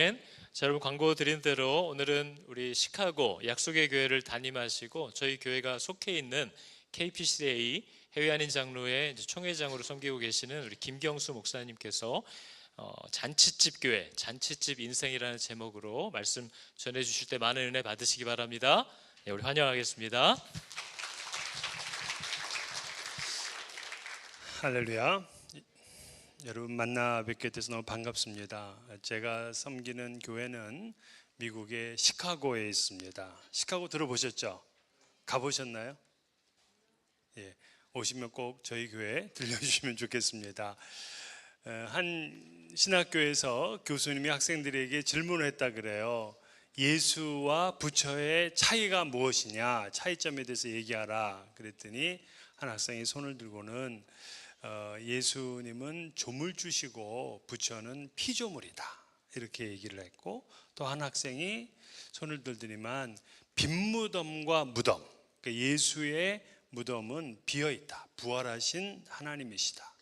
자, 여러분 광고 드린 대로 오늘은 우리 시카고 약속의 교회를 담임하시고 저희 교회가 속해 있는 KPCA 해외 한인 장로의 총회장으로 섬기고 계시는 우리 김경수 목사님께서 잔치집 교회, 잔치집 인생이라는 제목으로 말씀 전해주실 때 많은 은혜 받으시기 바랍니다. 네, 우리 환영하겠습니다. 할렐루야. 여러분 만나 뵙게 돼서 너무 반갑습니다. 제가 섬기는 교회는 미국의 시카고에 있습니다. 시카고 들어보셨죠? 가보셨나요? 예, 오시면 꼭 저희 교회 들려주시면 좋겠습니다. 한 신학교에서 교수님이 학생들에게 질문을 했다 그래요. 예수와 부처의 차이가 무엇이냐, 차이점에 대해서 얘기하라 그랬더니 한 학생이 손을 들고는 예수님은 조물주시고 부처는 피조물이다 이렇게 얘기를 했고, 또 한 학생이 손을 들더니만 빈무덤과 무덤, 그러니까 예수의 무덤은 비어있다, 부활하신 하나님이시다,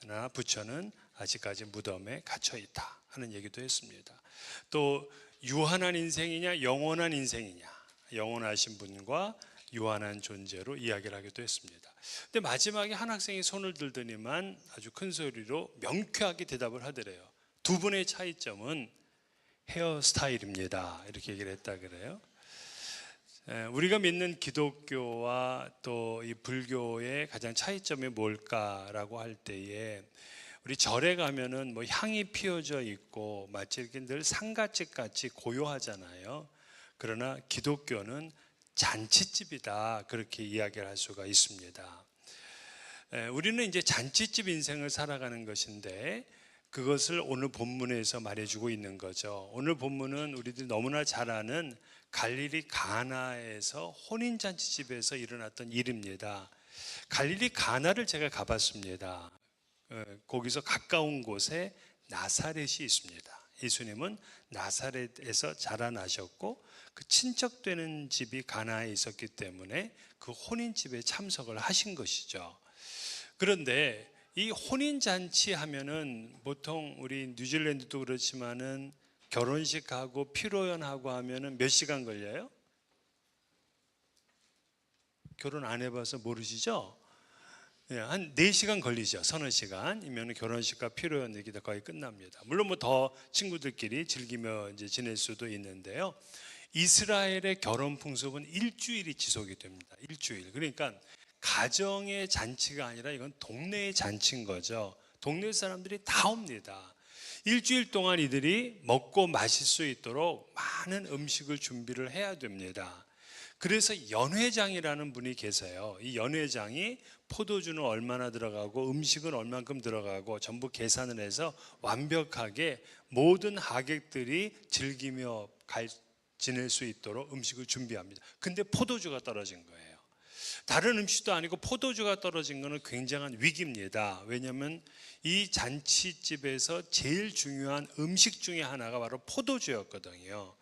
그러나 부처는 아직까지 무덤에 갇혀있다 하는 얘기도 했습니다. 또 유한한 인생이냐 영원한 인생이냐, 영원하신 분과 유한한 존재로 이야기를 하기도 했습니다. 근데 마지막에 한 학생이 손을 들더니만 아주 큰 소리로 명쾌하게 대답을 하더래요. 두 분의 차이점은 헤어스타일입니다 이렇게 얘기를 했다 그래요. 우리가 믿는 기독교와 또 이 불교의 가장 차이점이 뭘까라고 할 때에, 우리 절에 가면은 뭐 향이 피어져 있고 마치 이렇게 늘 상가집 같이 고요하잖아요. 그러나 기독교는 잔치집이다 그렇게 이야기를 할 수가 있습니다. 우리는 이제 잔치집 인생을 살아가는 것인데 그것을 오늘 본문에서 말해주고 있는 거죠. 오늘 본문은 우리들이 너무나 잘 아는 갈릴리 가나에서 혼인잔치집에서 일어났던 일입니다. 갈릴리 가나를 제가 가봤습니다. 거기서 가까운 곳에 나사렛이 있습니다. 예수님은 나사렛에서 자라나셨고 그 친척되는 집이 가나에 있었기 때문에 그 혼인집에 참석을 하신 것이죠. 그런데 이 혼인잔치 하면은 보통 우리 뉴질랜드도 그렇지만은 결혼식하고 피로연하고 하면은 몇 시간 걸려요? 결혼 안 해봐서 모르시죠? 한 4시간 걸리죠. 서너 시간이면 결혼식과 피로연 얘기가 거의 끝납니다. 물론 뭐 더 친구들끼리 즐기며 이제 지낼 수도 있는데요. 이스라엘의 결혼 풍습은 일주일이 지속이 됩니다. 일주일. 그러니까 가정의 잔치가 아니라 이건 동네의 잔치인 거죠. 동네 사람들이 다 옵니다. 일주일 동안 이들이 먹고 마실 수 있도록 많은 음식을 준비를 해야 됩니다. 그래서 연회장이라는 분이 계세요. 이 연회장이 포도주는 얼마나 들어가고 음식은 얼만큼 들어가고 전부 계산을 해서 완벽하게 모든 하객들이 즐기며 지낼 수 있도록 음식을 준비합니다. 근데 포도주가 떨어진 거예요. 다른 음식도 아니고 포도주가 떨어진 것은 굉장한 위기입니다. 왜냐하면 이 잔치집에서 제일 중요한 음식 중에 하나가 바로 포도주였거든요.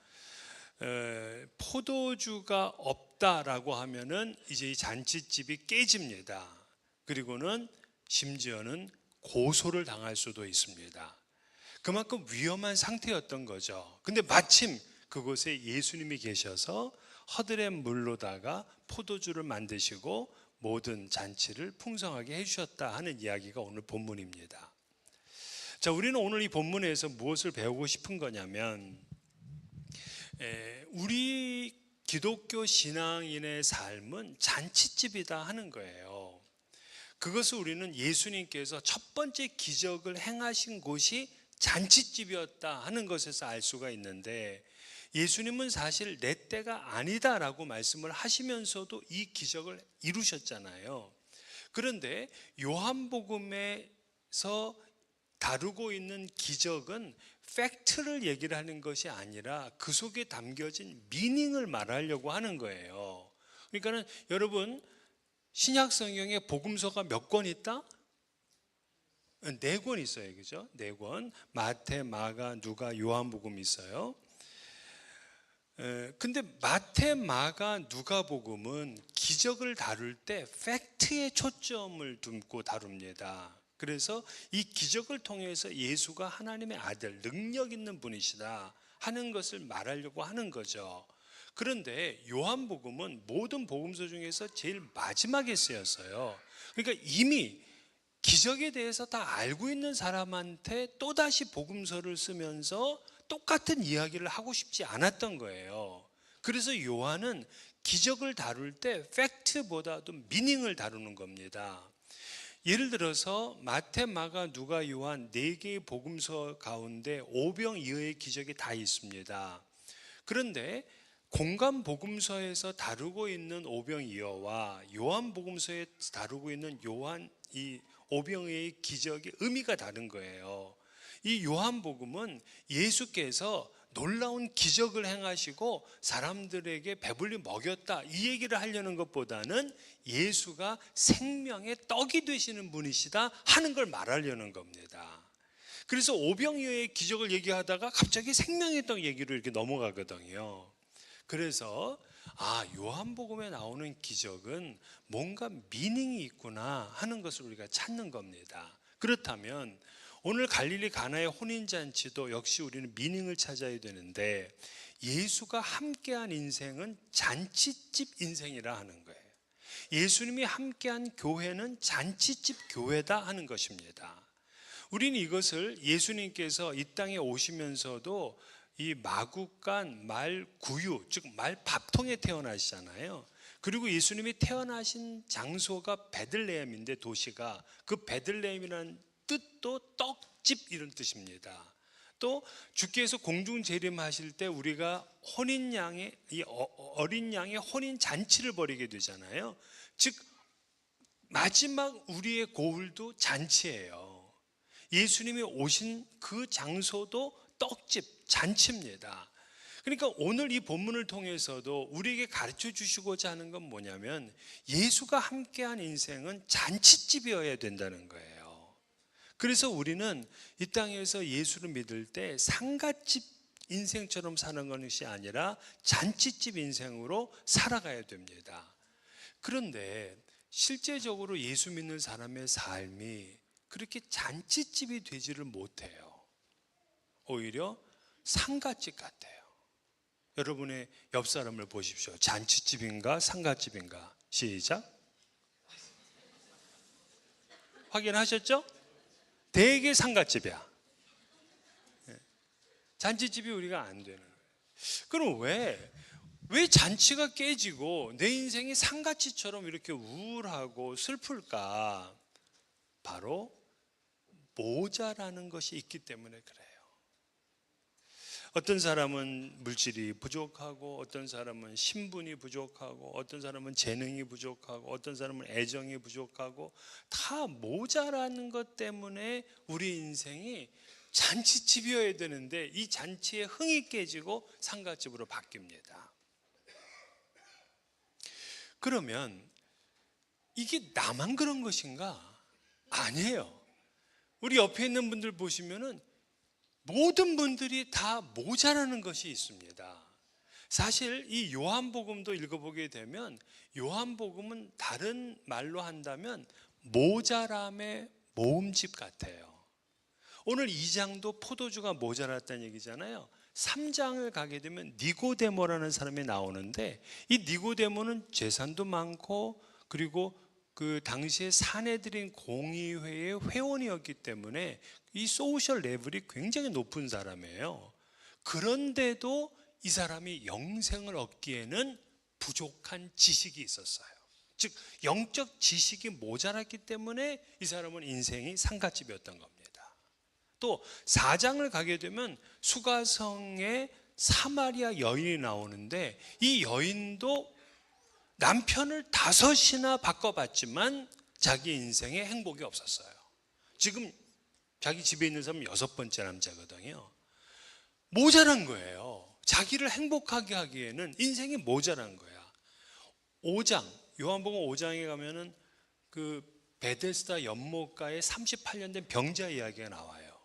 포도주가 없다라고 하면은 이제 이 잔치집이 깨집니다. 그리고는 심지어는 고소를 당할 수도 있습니다. 그만큼 위험한 상태였던 거죠. 근데 마침 그곳에 예수님이 계셔서 허들의 물로다가 포도주를 만드시고 모든 잔치를 풍성하게 해주셨다 하는 이야기가 오늘 본문입니다. 자, 우리는 오늘 이 본문에서 무엇을 배우고 싶은 거냐면, 우리 기독교 신앙인의 삶은 잔치집이다 하는 거예요. 그것을 우리는 예수님께서 첫 번째 기적을 행하신 곳이 잔치집이었다 하는 것에서 알 수가 있는데, 예수님은 사실 내 때가 아니다라고 말씀을 하시면서도 이 기적을 이루셨잖아요. 그런데 요한복음에서 다루고 있는 기적은 팩트를 얘기를 하는 것이 아니라 그 속에 담겨진 미닝을 말하려고 하는 거예요. 그러니까는 여러분, 신약 성경에 복음서가 몇 권 있다? 4권 있어요. 그죠? 4권. 마태, 마가, 누가, 요한복음이 있어요. 근데 마태, 마가, 누가복음은 기적을 다룰 때 팩트에 초점을 두고 다룹니다. 그래서 이 기적을 통해서 예수가 하나님의 아들, 능력 있는 분이시다 하는 것을 말하려고 하는 거죠. 그런데 요한복음은 모든 복음서 중에서 제일 마지막에 쓰였어요. 그러니까 이미 기적에 대해서 다 알고 있는 사람한테 또다시 복음서를 쓰면서 똑같은 이야기를 하고 싶지 않았던 거예요. 그래서 요한은 기적을 다룰 때 팩트보다도 미닝을 다루는 겁니다. 예를 들어서 마태, 마가, 누가, 요한 4개의 복음서 가운데 오병이어의 기적이 다 있습니다. 그런데 공간 복음서에서 다루고 있는 오병이어와 요한 복음서에 다루고 있는 요한 이 오병이어의 기적의 의미가 다른 거예요. 이 요한복음은 예수께서 놀라운 기적을 행하시고 사람들에게 배불리 먹였다 이 얘기를 하려는 것보다는 예수가 생명의 떡이 되시는 분이시다 하는 걸 말하려는 겁니다. 그래서 오병이어의 기적을 얘기하다가 갑자기 생명의 떡 얘기로 이렇게 넘어가거든요. 그래서 요한복음에 나오는 기적은 뭔가 미닝이 있구나 하는 것을 우리가 찾는 겁니다. 그렇다면 오늘 갈릴리 가나의 혼인잔치도 역시 우리는 미닝을 찾아야 되는데 예수가 함께한 인생은 잔치집 인생이라 하는 거예요. 예수님이 함께한 교회는 잔치집 교회다 하는 것입니다. 우리는 이것을 예수님께서 이 땅에 오시면서도 이 마구간 말구유, 즉 말밥통에 태어나시잖아요. 그리고 예수님이 태어나신 장소가 베들레헴인데 도시가 그 베들레헴이라는 뜻도 떡집 이런 뜻입니다. 또 주께서 공중 재림하실 때 우리가 혼인 양의 이 어린 양의 혼인 잔치를 벌이게 되잖아요. 즉 마지막 우리의 고울도 잔치예요. 예수님이 오신 그 장소도 떡집, 잔치입니다. 그러니까 오늘 이 본문을 통해서도 우리에게 가르쳐 주시고자 하는 건 뭐냐면 예수가 함께한 인생은 잔치집이어야 된다는 거예요. 그래서 우리는 이 땅에서 예수를 믿을 때 상갓집 인생처럼 사는 것이 아니라 잔치집 인생으로 살아가야 됩니다. 그런데 실제적으로 예수 믿는 사람의 삶이 그렇게 잔치집이 되지를 못해요. 오히려 상갓집 같아요. 여러분의 옆 사람을 보십시오. 잔치집인가 상갓집인가? 시작. 확인하셨죠? 되게 상갓집이야. 잔치집이 우리가 안 되는 거예요. 그럼 왜 잔치가 깨지고 내 인생이 상갓집처럼 이렇게 우울하고 슬플까? 바로 모자라는 것이 있기 때문에 그래요. 어떤 사람은 물질이 부족하고 어떤 사람은 신분이 부족하고 어떤 사람은 재능이 부족하고 어떤 사람은 애정이 부족하고 다 모자라는 것 때문에 우리 인생이 잔치집이어야 되는데 이 잔치에 흥이 깨지고 상갓집으로 바뀝니다. 그러면 이게 나만 그런 것인가? 아니에요. 우리 옆에 있는 분들 보시면은 모든 분들이 다 모자라는 것이 있습니다. 사실 이 요한복음도 읽어보게 되면 요한복음은 다른 말로 한다면 모자람의 모음집 같아요. 오늘 2장도 포도주가 모자랐다는 얘기잖아요. 3장을 가게 되면 니고데모라는 사람이 나오는데 이 니고데모는 재산도 많고 그리고 그 당시에 사내들인 공의회의 회원이었기 때문에 이 소셜 레벨이 굉장히 높은 사람이에요. 그런데도 이 사람이 영생을 얻기에는 부족한 지식이 있었어요. 즉 영적 지식이 모자랐기 때문에 이 사람은 인생이 상갓집이었던 겁니다. 또 4장을 가게 되면 수가성에 사마리아 여인이 나오는데 이 여인도 남편을 5이나 바꿔봤지만 자기 인생에 행복이 없었어요. 지금 자기 집에 있는 사람은 6번째 남자거든요. 모자란 거예요. 자기를 행복하게 하기에는 인생이 모자란 거야. 5장, 요한복음 5장에 가면은 그 베데스다 연못가에 38년 된 병자 이야기가 나와요.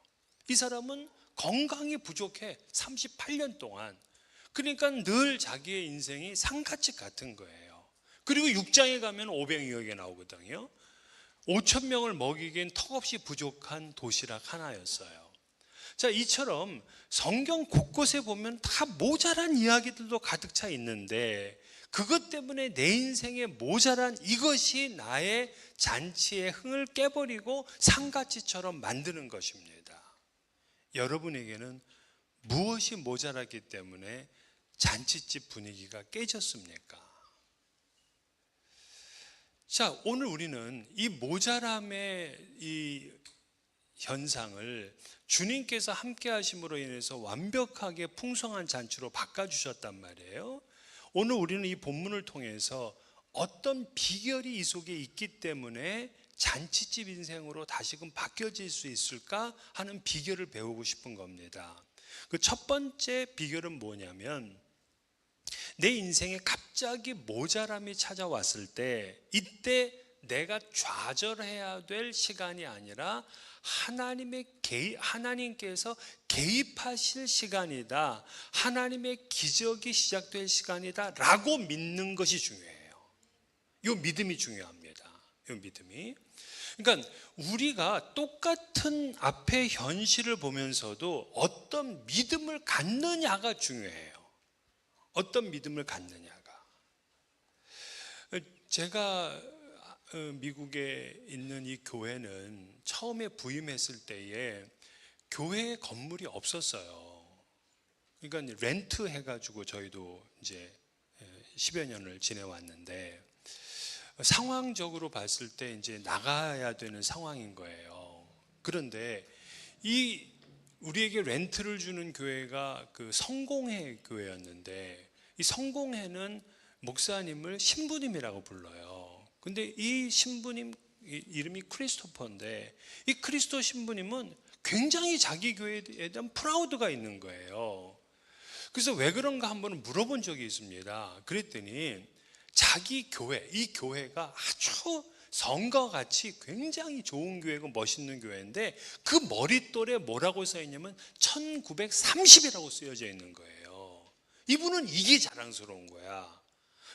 이 사람은 건강이 부족해 38년 동안. 그러니까 늘 자기의 인생이 상갓집 같은 거예요. 그리고 6장에 가면 오병이어가 나오거든요. 5천 명을 먹이기엔 턱없이 부족한 도시락 하나였어요. 자, 이처럼 성경 곳곳에 보면 다 모자란 이야기들도 가득 차 있는데 그것 때문에 내 인생에 모자란 이것이 나의 잔치의 흥을 깨버리고 상가치처럼 만드는 것입니다. 여러분에게는 무엇이 모자랐기 때문에 잔치집 분위기가 깨졌습니까? 자, 오늘 우리는 이 모자람의 이 현상을 주님께서 함께 하심으로 인해서 완벽하게 풍성한 잔치로 바꿔주셨단 말이에요. 오늘 우리는 이 본문을 통해서 어떤 비결이 이 속에 있기 때문에 잔치집 인생으로 다시금 바뀌어질 수 있을까 하는 비결을 배우고 싶은 겁니다. 그 첫 번째 비결은 뭐냐면 내 인생에 갑자기 모자람이 찾아왔을 때 이때 내가 좌절해야 될 시간이 아니라 하나님께서 개입하실 시간이다. 하나님의 기적이 시작될 시간이다 라고 믿는 것이 중요해요. 이 믿음이 중요합니다. 이 믿음이. 그러니까 우리가 똑같은 앞의 현실을 보면서도 어떤 믿음을 갖느냐가 중요해요. 어떤 믿음을 갖느냐가. 제가 미국에 있는 이 교회는 처음에 부임했을 때에 교회 건물이 없었어요. 그러니까 렌트 해가지고 저희도 이제 10여 년을 지내왔는데 상황적으로 봤을 때 이제 나가야 되는 상황인 거예요. 그런데 우리에게 렌트를 주는 교회가 그 성공회 교회였는데 이 성공회는 목사님을 신부님이라고 불러요. 근데 이 신부님 이름이 크리스토퍼인데 이 크리스토 신부님은 굉장히 자기 교회에 대한 프라우드가 있는 거예요. 그래서 왜 그런가 한번 물어본 적이 있습니다. 그랬더니 자기 교회, 이 교회가 아주 성과 같이 굉장히 좋은 교회고 멋있는 교회인데 그 머릿돌에 뭐라고 써 있냐면 1930이라고 쓰여져 있는 거예요. 이분은 이게 자랑스러운 거야.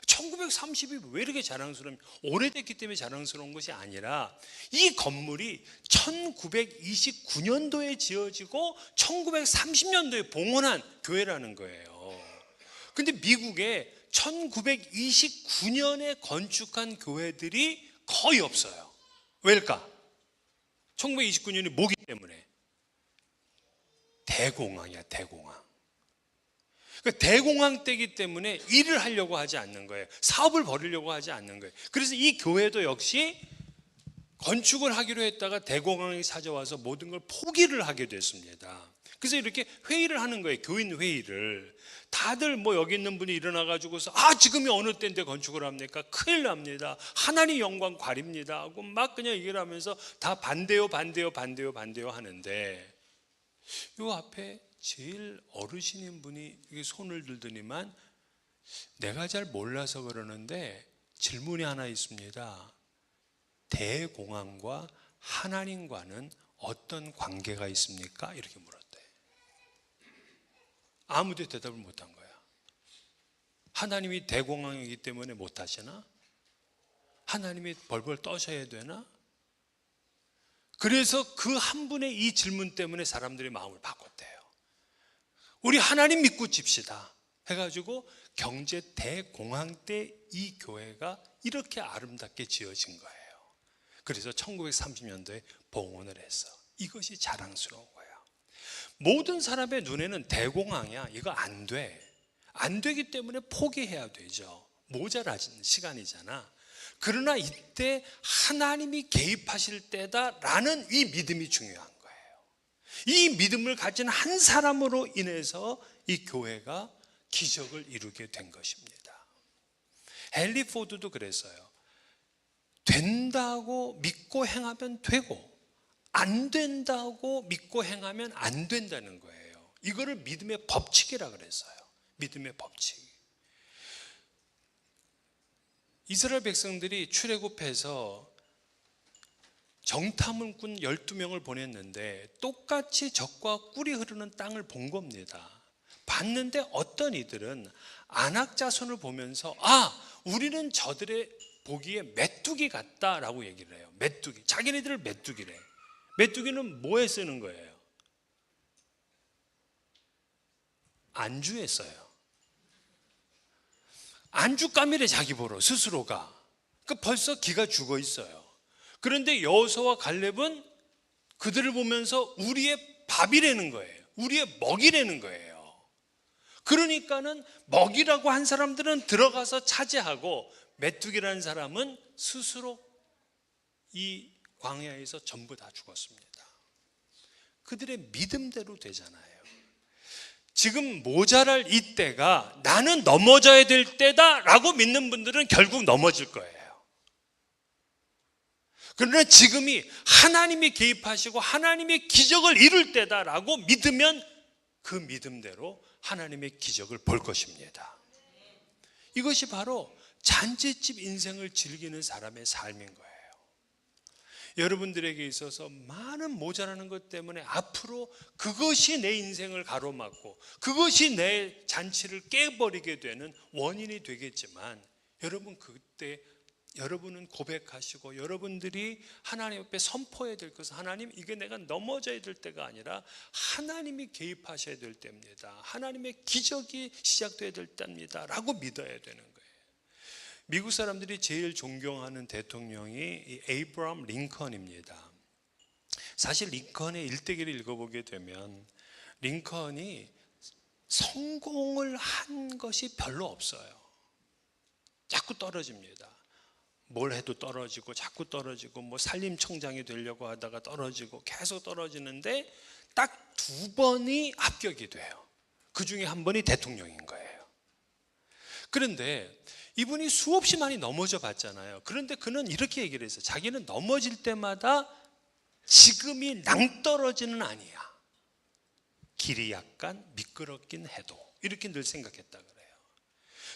1930이 왜 이렇게 자랑스러운, 오래됐기 때문에 자랑스러운 것이 아니라 이 건물이 1929년도에 지어지고 1930년도에 봉헌한 교회라는 거예요. 근데 미국에 1929년에 건축한 교회들이 거의 없어요. 왜일까? 1929년이 뭐기 때문에? 대공황이야, 대공황. 그러니까 대공황 때기 때문에 일을 하려고 하지 않는 거예요. 사업을 벌이려고 하지 않는 거예요. 그래서 이 교회도 역시 건축을 하기로 했다가 대공황이 찾아와서 모든 걸 포기를 하게 됐습니다. 그래서 이렇게 회의를 하는 거예요. 교인 회의를. 다들 뭐 여기 있는 분이 일어나가지고서 지금이 어느 때인데 건축을 합니까? 큰일 납니다. 하나님 영광 가립니다 하고 막 그냥 얘기를 하면서 다 반대요 하는데 요 앞에 제일 어르신인 분이 손을 들더니만 내가 잘 몰라서 그러는데 질문이 하나 있습니다. 대공황과 하나님과는 어떤 관계가 있습니까? 이렇게 물었대. 아무도 대답을 못한 거야. 하나님이 대공황이기 때문에 못하시나? 하나님이 벌벌 떠셔야 되나? 그래서 그 한 분의 이 질문 때문에 사람들이 마음을 바꿨대요. 우리 하나님 믿고 집시다 해가지고 경제 대공황 때 이 교회가 이렇게 아름답게 지어진 거예요. 그래서 1930년도에 봉헌을 했어. 이것이 자랑스러운 거야. 모든 사람의 눈에는 대공황이야. 이거 안 돼. 안 되기 때문에 포기해야 되죠. 모자란 시간이잖아. 그러나 이때 하나님이 개입하실 때다라는 이 믿음이 중요한 거예요. 이 믿음을 가진 한 사람으로 인해서 이 교회가 기적을 이루게 된 것입니다. 헨리 포드도 그랬어요. 된다고 믿고 행하면 되고 안 된다고 믿고 행하면 안 된다는 거예요. 이거를 믿음의 법칙이라 그랬어요. 믿음의 법칙. 이스라엘 백성들이 출애굽해서 정탐꾼 12명을 보냈는데 똑같이 적과 꿀이 흐르는 땅을 본 겁니다. 봤는데 어떤 이들은 안악 자손을 보면서 우리는 저들의 보기에 메뚜기 같다라고 얘기를 해요. 메뚜기. 자기네들을 메뚜기래. 메뚜기는 뭐에 쓰는 거예요? 안주에 써요. 안주감이래 자기 보러 스스로가. 그러니까 벌써 기가 죽어 있어요. 그런데 여호수아와 갈렙은 그들을 보면서 우리의 밥이라는 거예요. 우리의 먹이라는 거예요. 그러니까는 먹이라고 한 사람들은 들어가서 차지하고 메뚜기라는 사람은 스스로 이 광야에서 전부 다 죽었습니다. 그들의 믿음대로 되잖아요. 지금 모자랄 이때가 나는 넘어져야 될 때다라고 믿는 분들은 결국 넘어질 거예요. 그러나 지금이 하나님이 개입하시고 하나님의 기적을 이룰 때다라고 믿으면 그 믿음대로 하나님의 기적을 볼 것입니다. 이것이 바로 잔치집 인생을 즐기는 사람의 삶인 거예요. 여러분들에게 있어서 많은 모자라는 것 때문에 앞으로 그것이 내 인생을 가로막고 그것이 내 잔치를 깨버리게 되는 원인이 되겠지만, 여러분 그때 여러분은 고백하시고 여러분들이 하나님 앞에 선포해야 될 것은, 하나님 이게 내가 넘어져야 될 때가 아니라 하나님이 개입하셔야 될 때입니다. 하나님의 기적이 시작돼야 될 때입니다 라고 믿어야 되는 거예요. 미국 사람들이 제일 존경하는 대통령이 에이브라함 링컨입니다. 사실 링컨의 일대기를 읽어보게 되면 링컨이 성공을 한 것이 별로 없어요. 자꾸 떨어집니다. 뭘 해도 떨어지고 자꾸 떨어지고, 뭐 산림청장이 되려고 하다가 떨어지고 계속 떨어지는데 딱 2번이 합격이 돼요. 그 중에 한 번이 대통령인 거예요. 그런데 이분이 수없이 많이 넘어져 봤잖아요. 그런데 그는 이렇게 얘기를 했어요. 자기는 넘어질 때마다 지금이 낭떠러지는 아니야. 길이 약간 미끄럽긴 해도, 이렇게 늘 생각했다 그래요.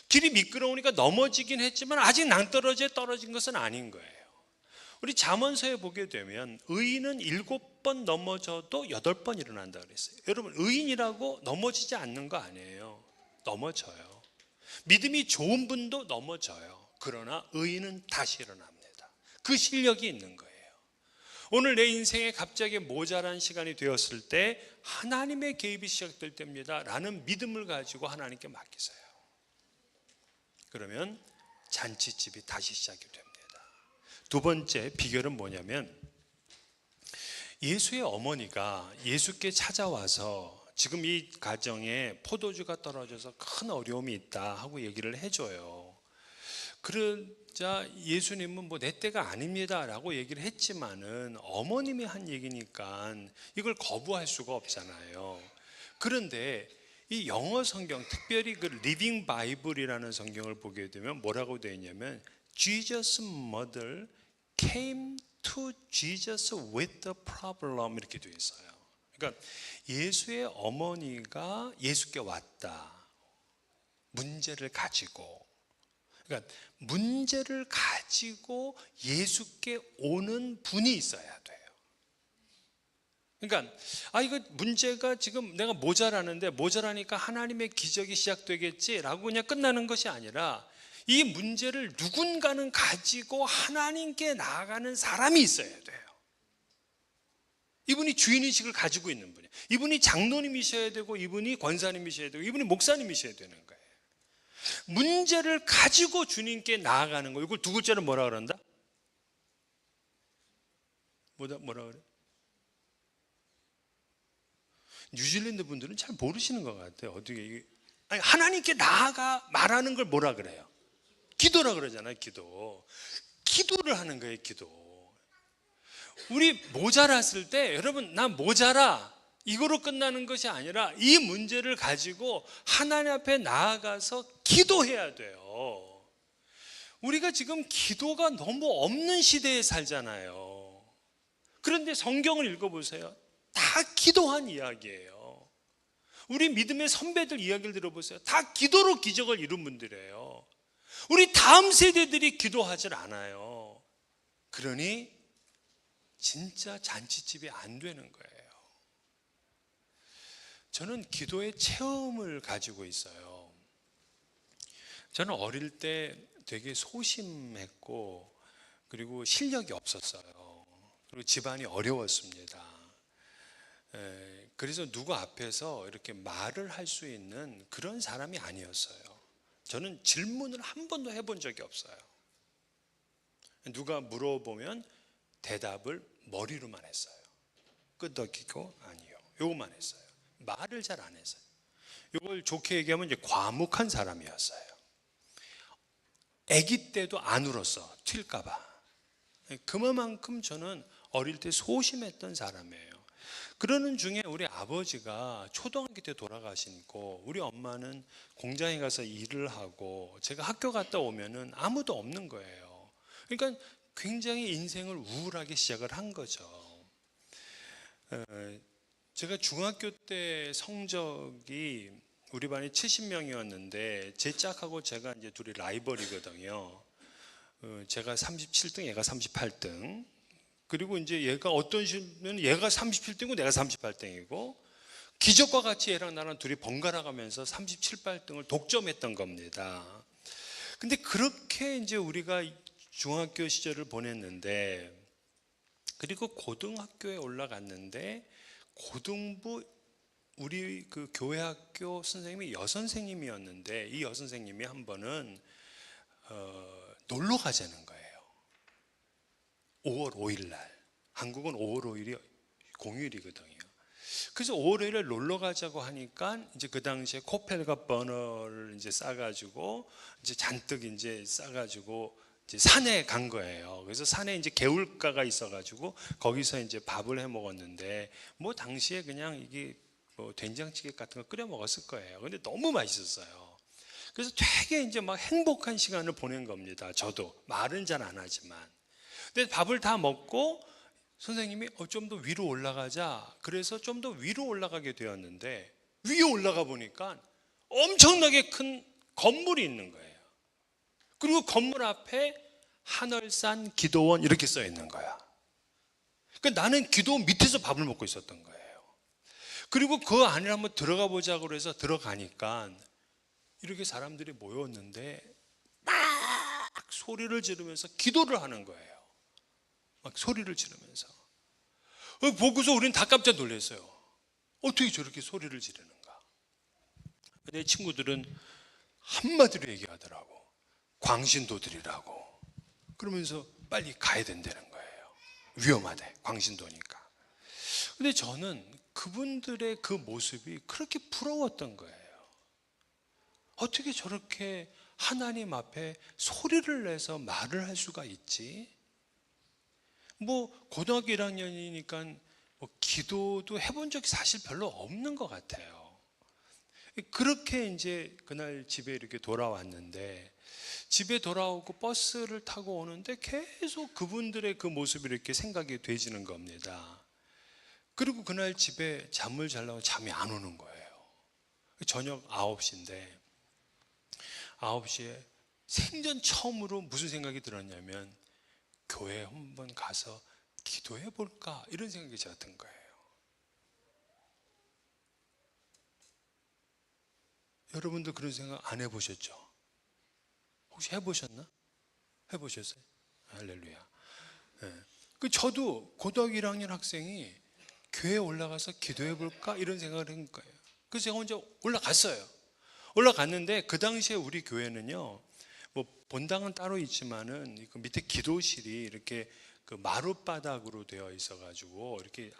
길이 미끄러우니까 넘어지긴 했지만 아직 낭떠러지에 떨어진 것은 아닌 거예요. 우리 잠언서에 보게 되면 의인은 7번 넘어져도 8번 일어난다 그랬어요. 여러분, 의인이라고 넘어지지 않는 거 아니에요. 넘어져요. 믿음이 좋은 분도 넘어져요. 그러나 의인은 다시 일어납니다. 그 실력이 있는 거예요. 오늘 내 인생에 갑자기 모자란 시간이 되었을 때 하나님의 개입이 시작될 때입니다 라는 믿음을 가지고 하나님께 맡기세요. 그러면 잔치집이 다시 시작이 됩니다. 두 번째 비결은 뭐냐면, 예수의 어머니가 예수께 찾아와서 지금 이 가정에 포도주가 떨어져서 큰 어려움이 있다 하고 얘기를 해줘요. 그러자 예수님은 뭐 내 때가 아닙니다 라고 얘기를 했지만은 어머님이 한 얘기니까 이걸 거부할 수가 없잖아요. 그런데 이 영어 성경, 특별히 그 리빙 바이블이라는 성경을 보게 되면 뭐라고 되어 있냐면, Jesus' mother came to Jesus with the problem, 이렇게 되어 있어요. 그러니까 예수의 어머니가 예수께 왔다. 문제를 가지고. 그러니까 문제를 가지고 예수께 오는 분이 있어야 돼요. 그러니까 이거 문제가 지금 내가 모자라는데 모자라니까 하나님의 기적이 시작되겠지라고 그냥 끝나는 것이 아니라, 이 문제를 누군가는 가지고 하나님께 나아가는 사람이 있어야 돼요. 이분이 주인의식을 가지고 있는 분이에요. 이분이 장로님이셔야 되고, 이분이 권사님이셔야 되고, 이분이 목사님이셔야 되는 거예요. 문제를 가지고 주님께 나아가는 거예요. 이걸 두 글자로 뭐라 그런다? 뭐라 그래? 뉴질랜드 분들은 잘 모르시는 것 같아요. 어떻게 하나님께 나아가 말하는 걸 뭐라 그래요? 기도라 그러잖아요. 기도를 하는 거예요. 기도. 우리 모자랐을 때, 여러분 나 모자라 이거로 끝나는 것이 아니라 이 문제를 가지고 하나님 앞에 나아가서 기도해야 돼요. 우리가 지금 기도가 너무 없는 시대에 살잖아요. 그런데 성경을 읽어보세요. 다 기도한 이야기예요. 우리 믿음의 선배들 이야기를 들어보세요. 다 기도로 기적을 이룬 분들이에요. 우리 다음 세대들이 기도하질 않아요. 그러니 진짜 잔치집이 안 되는 거예요. 저는 기도의 체험을 가지고 있어요. 저는 어릴 때 되게 소심했고 그리고 실력이 없었어요. 그리고 집안이 어려웠습니다. 그래서 누구 앞에서 이렇게 말을 할 수 있는 그런 사람이 아니었어요. 저는 질문을 한 번도 해본 적이 없어요. 누가 물어보면 대답을 머리로만 했어요. 끄덕이고 아니요, 요것만 했어요. 말을 잘 안 했어요. 이걸 좋게 얘기하면 이제 과묵한 사람이었어요. 아기 때도 안 울었어, 튈까봐. 그만큼 저는 어릴 때 소심했던 사람이에요. 그러는 중에 우리 아버지가 초등학교 때 돌아가시고 우리 엄마는 공장에 가서 일을 하고 제가 학교 갔다 오면은 아무도 없는 거예요. 그러니까 굉장히 인생을 우울하게 시작을 한 거죠. 제가 중학교 때 성적이 우리 반이 70명이었는데 제 짝하고 제가 이제 둘이 라이벌이거든요. 제가 37등, 얘가 38등. 그리고 이제 얘가 어떤 식이면 얘가 37등이고 내가 38등이고 기적과 같이 얘랑 나랑 둘이 번갈아 가면서 37, 8등을 독점했던 겁니다. 근데 그렇게 이제 우리가 중학교 시절을 보냈는데, 그리고 고등학교에 올라갔는데 고등부 우리 그 교회 학교 선생님이 여선생님이었는데 이 여선생님이 한 번은 놀러 가자는 거예요. 5월 5일 날. 한국은 5월 5일이 공휴일이거든요. 그래서 5월 5일에 놀러 가자고 하니까 이제 그 당시에 코펠과 버너를 이제 싸가지고 이제 잔뜩 이제 싸가지고 이제 산에 간 거예요. 그래서 산에 이제 개울가가 있어가지고 거기서 이제 밥을 해 먹었는데 뭐 당시에 그냥 이게 뭐 된장찌개 같은 거 끓여 먹었을 거예요. 근데 너무 맛있었어요. 그래서 되게 이제 막 행복한 시간을 보낸 겁니다. 저도 말은 잘 안 하지만. 근데 밥을 다 먹고 선생님이 좀 더 위로 올라가자. 그래서 좀 더 위로 올라가게 되었는데 위에 올라가 보니까 엄청나게 큰 건물이 있는 거예요. 그리고 건물 앞에 한월산 기도원 이렇게 써 있는 거야. 그러니까 나는 기도원 밑에서 밥을 먹고 있었던 거예요. 그리고 그 안에 한번 들어가 보자고 그래서 들어가니까 이렇게 사람들이 모였는데 막 소리를 지르면서 기도를 하는 거예요. 막 소리를 지르면서. 보고서 우리는 다 깜짝 놀랐어요. 어떻게 저렇게 소리를 지르는가. 내 친구들은 한마디로 얘기하더라고. 광신도들이라고. 그러면서 빨리 가야 된다는 거예요. 위험하대, 광신도니까. 근데 저는 그분들의 그 모습이 그렇게 부러웠던 거예요. 어떻게 저렇게 하나님 앞에 소리를 내서 말을 할 수가 있지? 뭐 고등학교 1학년이니까 뭐 기도도 해본 적이 사실 별로 없는 것 같아요. 그렇게 이제 그날 집에 이렇게 돌아왔는데, 집에 돌아오고 버스를 타고 오는데 계속 그분들의 그 모습이 이렇게 생각이 되지는 겁니다. 그리고 그날 집에 잠을 자려고 잠이 안 오는 거예요. 저녁 9시인데 9시에 생전 처음으로 무슨 생각이 들었냐면 교회에 한번 가서 기도해 볼까 이런 생각이 제가 든 거예요. 여러분도 그런 생각 안 해보셨죠? 혹시 해보셨나? 해보셨어요? 할렐루야. 네. 저도 고등학교 1학년 학생이 교회에 올라가서 기도해 볼까 이런 생각을 한 거예요. 그래서 제가 혼자 올라갔어요. 올라갔는데 그 당시에 우리 교회는요, 뭐 본당은 따로 있지만은 그 밑에 기도실이 이렇게 그 마룻바닥으로 되어 있어가지고 이렇게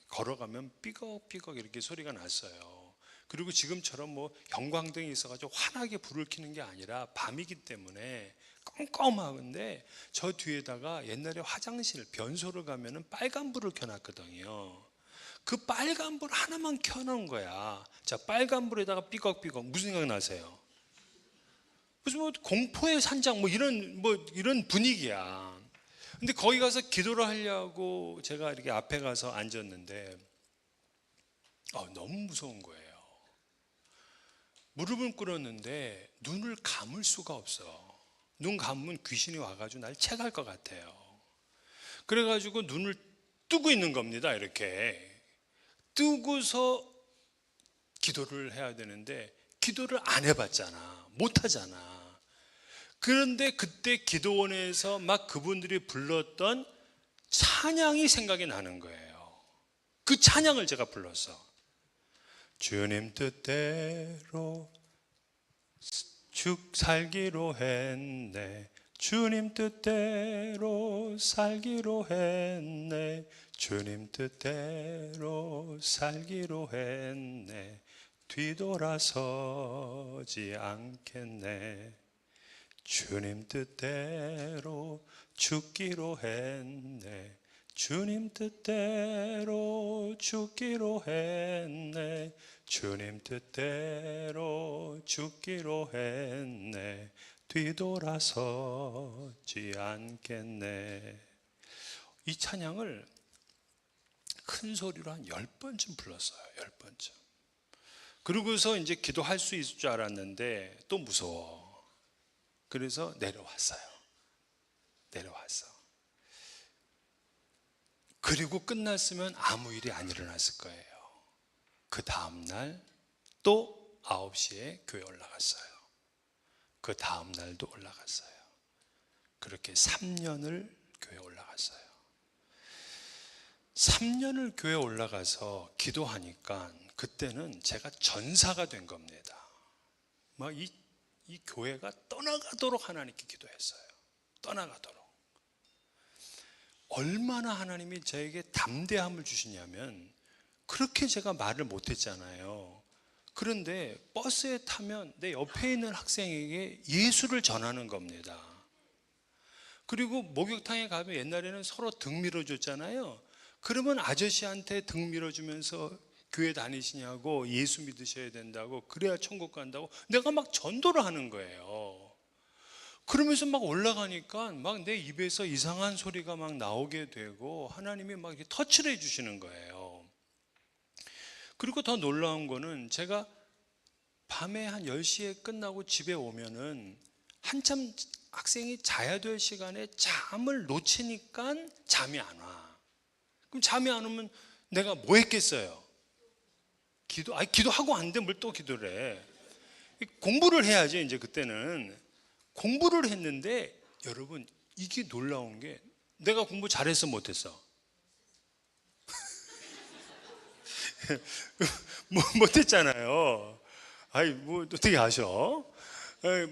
걸어가면 삐걱삐걱 이렇게 소리가 났어요. 그리고 지금처럼 뭐 형광등이 있어가지고 환하게 불을 켜는 게 아니라 밤이기 때문에 껌껌한데 저 뒤에다가 옛날에 화장실 변소를 가면은 빨간 불을 켜놨거든요. 그 빨간 불 하나만 켜놓은 거야. 자, 빨간 불에다가 삐걱삐걱 무슨 생각 나세요? 무슨 뭐 공포의 산장 뭐 이런 분위기야. 근데 거기 가서 기도를 하려고 제가 이렇게 앞에 가서 앉았는데 너무 무서운 거예요. 무릎을 꿇었는데 눈을 감을 수가 없어. 눈 감으면 귀신이 와가지고 날 채갈 것 같아요. 그래가지고 눈을 뜨고 있는 겁니다. 이렇게 뜨고서 기도를 해야 되는데 기도를 안 해봤잖아. 못하잖아. 그런데 그때 기도원에서 막 그분들이 불렀던 찬양이 생각이 나는 거예요. 그 찬양을 제가 불렀어. 주님 뜻대로 쭉 살기로 했네. 주님 뜻대로 살기로 했네. 주님 뜻대로 살기로 했네. 뒤돌아서지 않겠네. 주님 뜻대로 죽기로 했네. 주님 뜻대로 죽기로 했네. 주님 뜻대로 죽기로 했네. 뒤돌아서지 않겠네. 이 찬양을 큰 소리로 한 10번쯤 불렀어요. 10번쯤. 그러고서 이제 기도할 수 있을 줄 알았는데 또 무서워. 그래서 내려왔어요. 그리고 끝났으면 아무 일이 안 일어났을 거예요. 그 다음날 또 9시에 교회 올라갔어요. 그 다음날도 올라갔어요. 그렇게 3년을 교회 올라갔어요. 3년을 교회 올라가서 기도하니까 그때는 제가 전사가 된 겁니다. 막 이 교회가 떠나가도록 하나님께 기도했어요. 떠나가도록. 얼마나 하나님이 저에게 담대함을 주시냐면 그렇게 제가 말을 못했잖아요. 그런데 버스에 타면 내 옆에 있는 학생에게 예수를 전하는 겁니다. 그리고 목욕탕에 가면 옛날에는 서로 등 밀어줬잖아요. 그러면 아저씨한테 등 밀어주면서 교회 다니시냐고, 예수 믿으셔야 된다고, 그래야 천국 간다고 내가 막 전도를 하는 거예요. 그러면서 막 올라가니까 막 내 입에서 이상한 소리가 막 나오게 되고 하나님이 막 이렇게 터치를 해주시는 거예요. 그리고 더 놀라운 거는 제가 밤에 한 10시에 끝나고 집에 오면은 한참 학생이 자야 될 시간에 잠을 놓치니까 잠이 안 와. 그럼 잠이 안 오면 내가 뭐 했겠어요? 기도하고 왔는데 뭘 또 기도를 해. 공부를 해야죠. 이제 그때는 공부를 했는데 여러분 이게 놀라운 게 내가 공부 잘했어 못했어? 못했잖아요. 뭐 어떻게 아셔?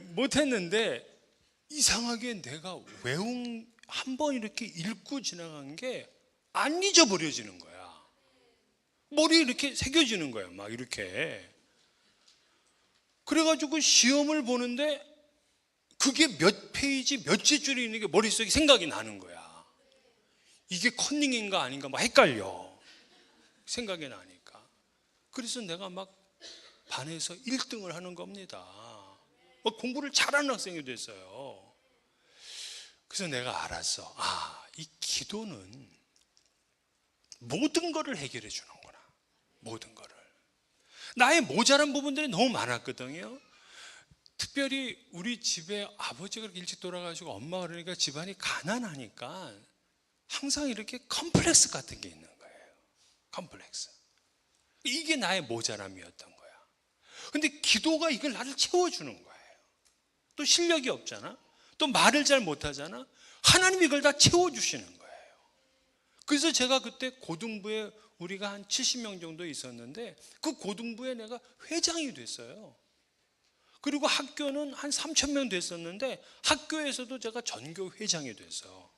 못했는데 이상하게 내가 한 번 이렇게 읽고 지나간 게 안 잊어버려지는 거야. 머리에 이렇게 새겨지는 거야. 막 이렇게. 그래가지고 시험을 보는데 그게 몇 페이지 몇째 줄에 있는 게 머릿속에 생각이 나는 거야. 이게 컨닝인가 아닌가 막 헷갈려. 생각이 나니까. 그래서 내가 막 반에서 1등을 하는 겁니다. 막 공부를 잘하는 학생이 됐어요. 그래서 내가 알았어. 이 기도는 모든 거를 해결해 주는구나. 모든 거를. 나의 모자란 부분들이 너무 많았거든요. 특별히 우리 집에 아버지가 그렇게 일찍 돌아가시고 엄마가 그러니까 집안이 가난하니까 항상 이렇게 컴플렉스 같은 게 있는 거예요. 컴플렉스. 이게 나의 모자람이었던 거야. 근데 기도가 이걸 나를 채워주는 거예요. 또 실력이 없잖아. 또 말을 잘 못하잖아. 하나님이 이걸 다 채워주시는 거예요. 그래서 제가 그때 고등부에 우리가 한 70명 정도 있었는데 그 고등부에 내가 회장이 됐어요. 그리고 학교는 한 3,000명 됐었는데 학교에서도 제가 전교 회장이 됐어.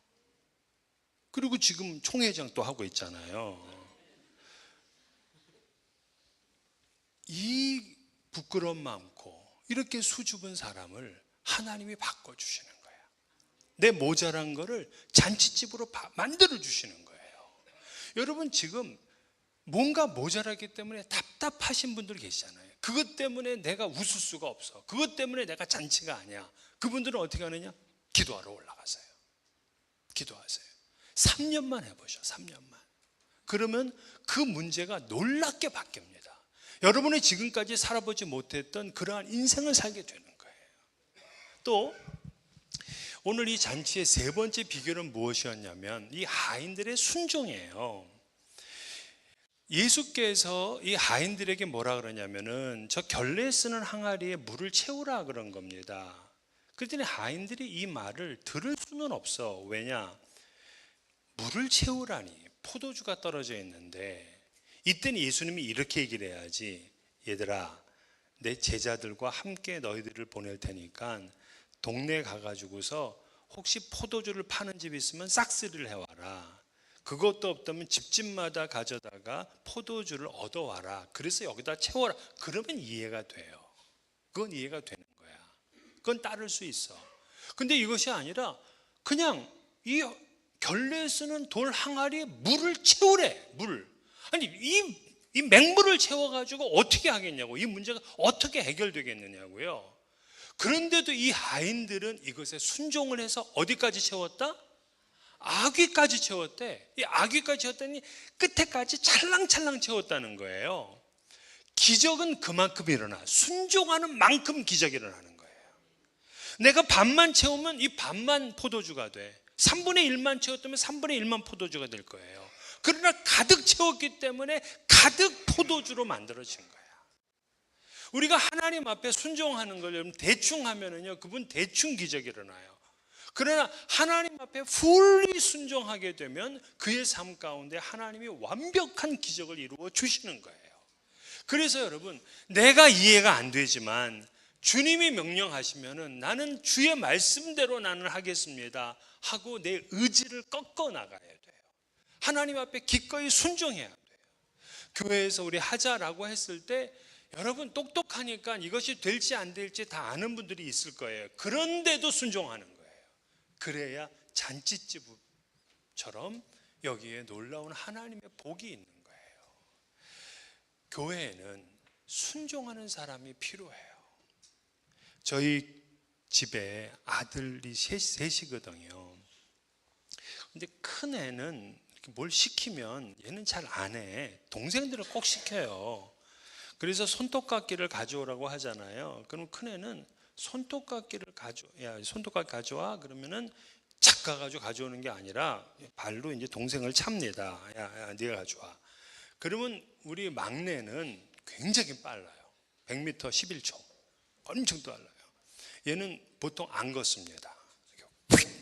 그리고 지금 총회장 또 하고 있잖아요. 이 부끄러움 많고 이렇게 수줍은 사람을 하나님이 바꿔주시는 거야. 내 모자란 거를 잔치집으로 만들어 주시는 거예요. 여러분 지금 뭔가 모자라기 때문에 답답하신 분들 계시잖아요. 그것 때문에 내가 웃을 수가 없어. 그것 때문에 내가 잔치가 아니야. 그분들은 어떻게 하느냐? 기도하러 올라가세요. 기도하세요. 3년만 해보셔. 3년만. 그러면 그 문제가 놀랍게 바뀝니다. 여러분이 지금까지 살아보지 못했던 그러한 인생을 살게 되는 거예요. 또 오늘 이 잔치의 세 번째 비결은 무엇이었냐면 이 하인들의 순종이에요. 예수께서 이 하인들에게 뭐라 그러냐면은 저 결례 쓰는 항아리에 물을 채우라 그런 겁니다. 그랬더니 하인들이 이 말을 들을 수는 없어. 왜냐? 물을 채우라니, 포도주가 떨어져 있는데. 이때는 예수님이 이렇게 얘기를 해야지. 얘들아, 내 제자들과 함께 너희들을 보낼 테니까 동네에 가가지고서 혹시 포도주를 파는 집 있으면 싹쓸이를 해와라. 그것도 없다면 집집마다 가져다가 포도주를 얻어와라. 그래서 여기다 채워라. 그러면 이해가 돼요. 그건 이해가 되는 거야. 그건 따를 수 있어. 근데 이것이 아니라 그냥 이 결례에 쓰는 돌 항아리에 물을 채우래. 물. 아니 이 맹물을 채워가지고 어떻게 하겠냐고. 이 문제가 어떻게 해결되겠느냐고요. 그런데도 이 하인들은 이것에 순종을 해서 어디까지 채웠다? 아귀까지 채웠대. 이 아귀까지 채웠더니 끝에까지 찰랑찰랑 채웠다는 거예요. 기적은 그만큼 일어나. 순종하는 만큼 기적이 일어나는 거예요. 내가 반만 채우면 이 반만 포도주가 돼. 3분의 1만 채웠다면 3분의 1만 포도주가 될 거예요. 그러나 가득 채웠기 때문에 가득 포도주로 만들어진 거야. 우리가 하나님 앞에 순종하는 걸 여러분 대충 하면은요, 그분 대충 기적이 일어나요. 그러나 하나님 앞에 fully 순종하게 되면 그의 삶 가운데 하나님이 완벽한 기적을 이루어 주시는 거예요. 그래서 여러분, 내가 이해가 안 되지만 주님이 명령하시면은 나는 주의 말씀대로 나는 하겠습니다 하고 내 의지를 꺾어 나가야 돼요. 하나님 앞에 기꺼이 순종해야 돼요. 교회에서 우리 하자라고 했을 때 여러분 똑똑하니까 이것이 될지 안 될지 다 아는 분들이 있을 거예요. 그런데도 순종하는 거예요. 그래야 잔치집처럼 여기에 놀라운 하나님의 복이 있는 거예요. 교회에는 순종하는 사람이 필요해요. 저희 집에 아들이 셋이거든요. 근데 큰 애는 뭘 시키면 얘는 잘 안 해. 동생들을 꼭 시켜요. 그래서 손톱깎이를 가져오라고 하잖아요. 그럼 큰 애는 손톱깎이를 손톱깎이 가져와. 그러면은 착 가가지고 가져오는 게 아니라 발로 이제 동생을 찹니다. 야, 네가 가져와. 그러면 우리 막내는 굉장히 빨라요. 100m 11초. 엄청 빨라요. 얘는 보통 안 걷습니다.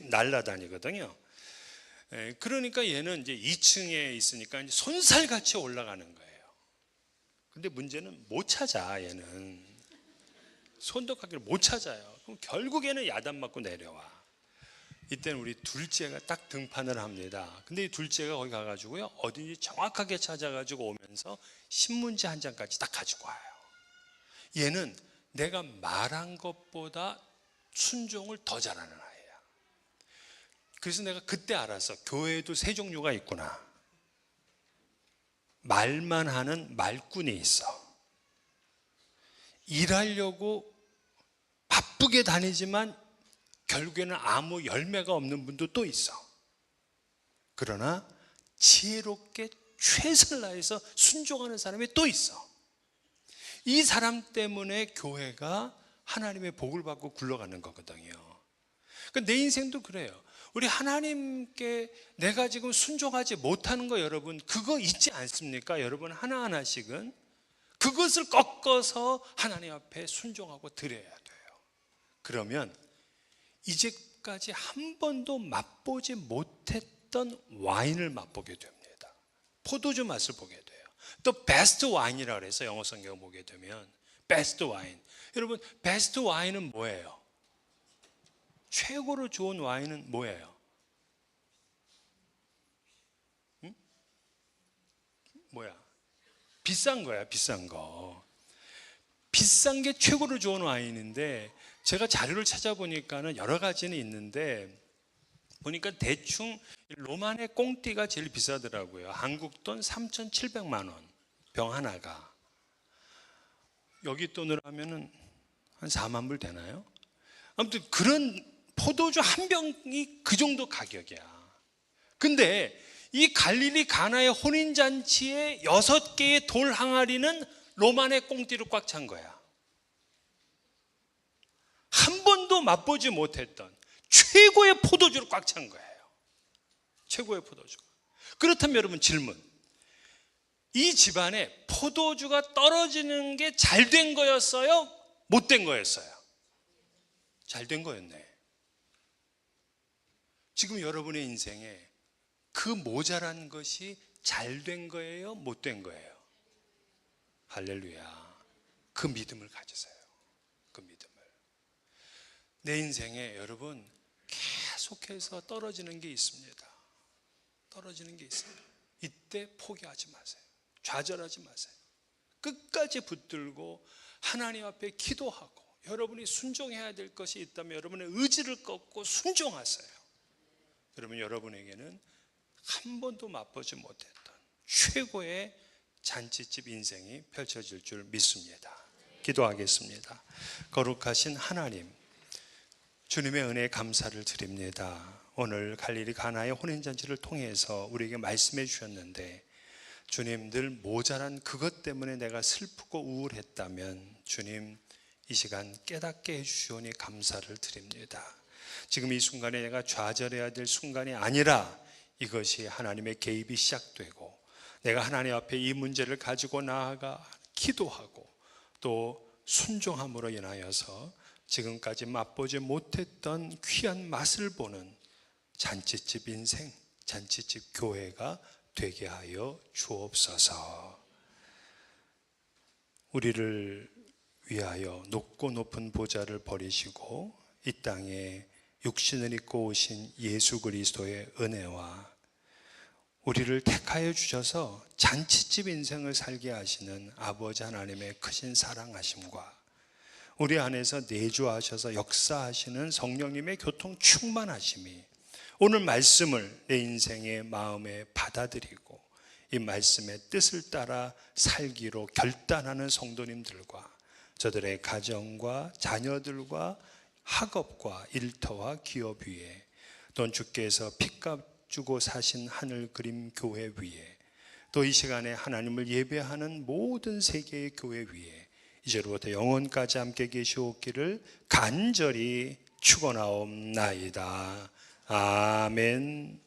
날아다니거든요. 그러니까 얘는 이제 2층에 있으니까 이제 손살같이 올라가는 거예요. 근데 문제는 못 찾아. 얘는 손톱깎이를 못 찾아요. 그럼 결국에는 야단 맞고 내려와. 이때는 우리 둘째가 딱 등판을 합니다. 근데 이 둘째가 거기 가가지고요, 어딘지 정확하게 찾아가지고 오면서 신문지 한 장까지 딱 가지고 와요. 얘는 내가 말한 것보다 순종을 더 잘하는 아이야. 그래서 내가 그때 알았어. 교회에도 세 종류가 있구나. 말만 하는 말꾼이 있어. 일하려고 바쁘게 다니지만 결국에는 아무 열매가 없는 분도 또 있어. 그러나 지혜롭게 최선을 다해서 순종하는 사람이 또 있어. 이 사람 때문에 교회가 하나님의 복을 받고 굴러가는 거거든요. 그러니까 내 인생도 그래요. 우리 하나님께 내가 지금 순종하지 못하는 거 여러분 그거 있지 않습니까? 여러분 하나하나씩은 그것을 꺾어서 하나님 앞에 순종하고 드려야 돼요. 그러면 이제까지 한 번도 맛보지 못했던 와인을 맛보게 됩니다. 포도주 맛을 보게 돼요. 또 베스트 와인이라고 해서 영어 성경 보게 되면 베스트 와인. 여러분 베스트 와인은 뭐예요? 최고로 좋은 와인은 뭐예요? 응? 뭐야? 비싼 거야, 비싼 거. 비싼 게 최고로 좋은 와인인데 제가 자료를 찾아보니까는 여러 가지는 있는데 보니까 대충 로마네 꽁띠가 제일 비싸더라고요. 한국 돈 3,700만 원 병 하나가. 여기 돈으로 하면은 한 4만 불 되나요? 아무튼 그런 포도주 한 병이 그 정도 가격이야. 근데 이 갈릴리 가나의 혼인잔치에 6개의 돌 항아리는 로마네 꽁띠로 꽉 찬 거야. 한 번도 맛보지 못했던 최고의 포도주로 꽉 찬 거예요. 최고의 포도주가. 그렇다면 여러분 질문. 이 집안에 포도주가 떨어지는 게 잘 된 거였어요? 못 된 거였어요? 잘 된 거였네. 지금 여러분의 인생에 그 모자란 것이 잘 된 거예요? 못 된 거예요? 할렐루야. 그 믿음을 가지세요. 그 믿음을. 내 인생에 여러분 계속해서 떨어지는 게 있습니다. 떨어지는 게 있어요. 이때 포기하지 마세요. 좌절하지 마세요. 끝까지 붙들고 하나님 앞에 기도하고 여러분이 순종해야 될 것이 있다면 여러분의 의지를 꺾고 순종하세요. 그러면 여러분에게는 한 번도 맛보지 못했던 최고의 잔치집 인생이 펼쳐질 줄 믿습니다. 기도하겠습니다. 거룩하신 하나님, 주님의 은혜에 감사를 드립니다. 오늘 갈릴리 가나의 혼인잔치를 통해서 우리에게 말씀해 주셨는데 주님, 늘 모자란 그것 때문에 내가 슬프고 우울했다면 주님, 이 시간 깨닫게 해주시오니 감사를 드립니다. 지금 이 순간에 내가 좌절해야 될 순간이 아니라 이것이 하나님의 개입이 시작되고 내가 하나님 앞에 이 문제를 가지고 나아가 기도하고 또 순종함으로 인하여서 지금까지 맛보지 못했던 귀한 맛을 보는 잔치집 인생, 잔치집 교회가 되게 하여 주옵소서. 우리를 위하여 높고 높은 보좌를 버리시고 이 땅에 육신을 입고 오신 예수 그리스도의 은혜와 우리를 택하여 주셔서 잔치집 인생을 살게 하시는 아버지 하나님의 크신 사랑하심과 우리 안에서 내주하셔서 역사하시는 성령님의 교통 충만하심이 오늘 말씀을 내 인생의 마음에 받아들이고 이 말씀의 뜻을 따라 살기로 결단하는 성도님들과 저들의 가정과 자녀들과 학업과 일터와 기업 위에 또 주께서 핏값 주고 사신 하늘 그림 교회 위에 또 이 시간에 하나님을 예배하는 모든 세계의 교회 위에 이제로부터 영원까지 함께 계시옵기를 간절히 축원하옵나이다. 아멘.